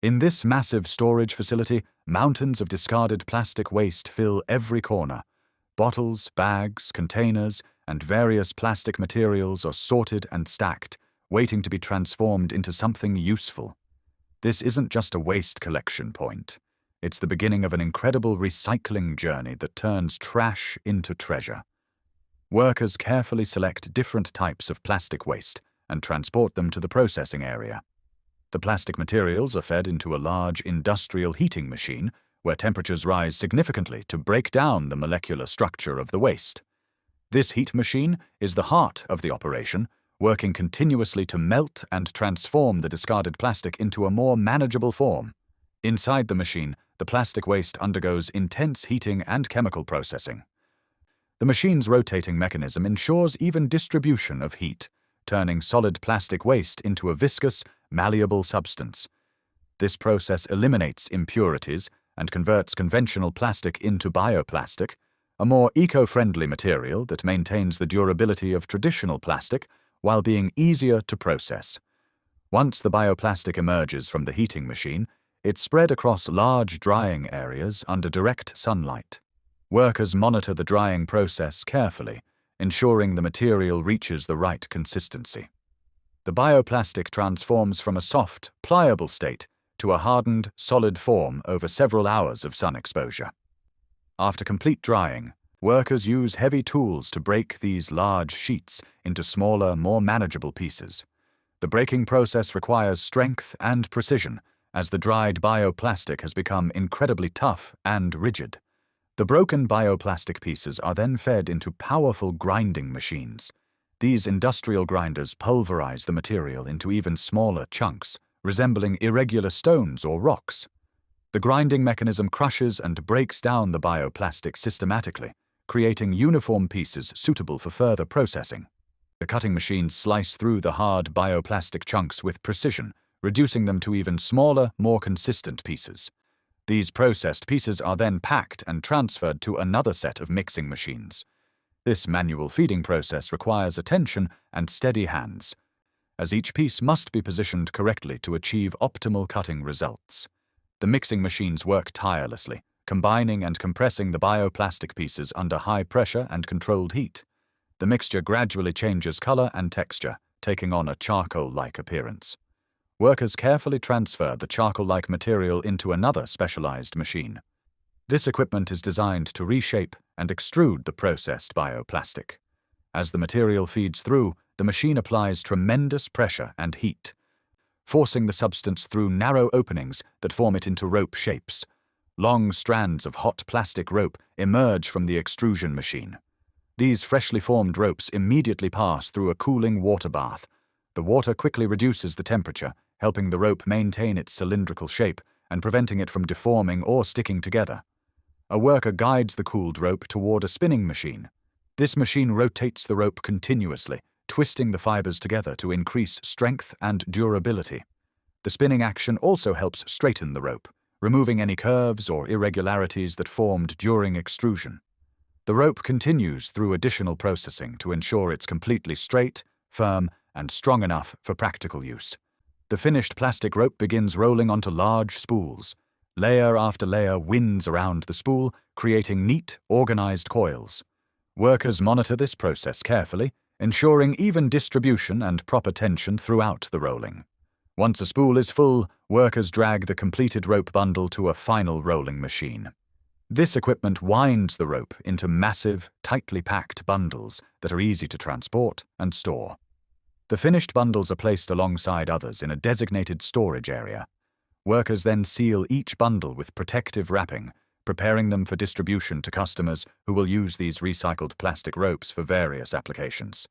In this massive storage facility, mountains of discarded plastic waste fill every corner. Bottles, bags, containers, and various plastic materials are sorted and stacked, waiting to be transformed into something useful. This isn't just a waste collection point. It's the beginning of an incredible recycling journey that turns trash into treasure. Workers carefully select different types of plastic waste and transport them to the processing area. The plastic materials are fed into a large industrial heating machine where temperatures rise significantly to break down the molecular structure of the waste. This heat machine is the heart of the operation, working continuously to melt and transform the discarded plastic into a more manageable form. Inside the machine, the plastic waste undergoes intense heating and chemical processing. The machine's rotating mechanism ensures even distribution of heat, turning solid plastic waste into a viscous, malleable substance. This process eliminates impurities and converts conventional plastic into bioplastic, a more eco-friendly material that maintains the durability of traditional plastic while being easier to process. Once the bioplastic emerges from the heating machine, it's spread across large drying areas under direct sunlight. Workers monitor the drying process carefully, ensuring the material reaches the right consistency. The bioplastic transforms from a soft, pliable state to a hardened, solid form over several hours of sun exposure. After complete drying, workers use heavy tools to break these large sheets into smaller, more manageable pieces. The breaking process requires strength and precision, as the dried bioplastic has become incredibly tough and rigid. The broken bioplastic pieces are then fed into powerful grinding machines. These industrial grinders pulverize the material into even smaller chunks, resembling irregular stones or rocks. The grinding mechanism crushes and breaks down the bioplastic systematically, creating uniform pieces suitable for further processing. The cutting machines slice through the hard bioplastic chunks with precision, reducing them to even smaller, more consistent pieces. These processed pieces are then packed and transferred to another set of mixing machines. This manual feeding process requires attention and steady hands, as each piece must be positioned correctly to achieve optimal cutting results. The mixing machines work tirelessly, combining and compressing the bioplastic pieces under high pressure and controlled heat. The mixture gradually changes color and texture, taking on a charcoal-like appearance. Workers carefully transfer the charcoal-like material into another specialized machine. This equipment is designed to reshape and extrude the processed bioplastic. As the material feeds through, the machine applies tremendous pressure and heat, forcing the substance through narrow openings that form it into rope shapes. Long strands of hot plastic rope emerge from the extrusion machine. These freshly formed ropes immediately pass through a cooling water bath. The water quickly reduces the temperature, helping the rope maintain its cylindrical shape and preventing it from deforming or sticking together. A worker guides the cooled rope toward a spinning machine. This machine rotates the rope continuously, twisting the fibers together to increase strength and durability. The spinning action also helps straighten the rope, removing any curves or irregularities that formed during extrusion. The rope continues through additional processing to ensure it's completely straight, firm, and strong enough for practical use. The finished plastic rope begins rolling onto large spools. Layer after layer winds around the spool, creating neat, organized coils. Workers monitor this process carefully, ensuring even distribution and proper tension throughout the rolling. Once a spool is full, workers drag the completed rope bundle to a final rolling machine. This equipment winds the rope into massive, tightly packed bundles that are easy to transport and store. The finished bundles are placed alongside others in a designated storage area. Workers then seal each bundle with protective wrapping, preparing them for distribution to customers who will use these recycled plastic ropes for various applications.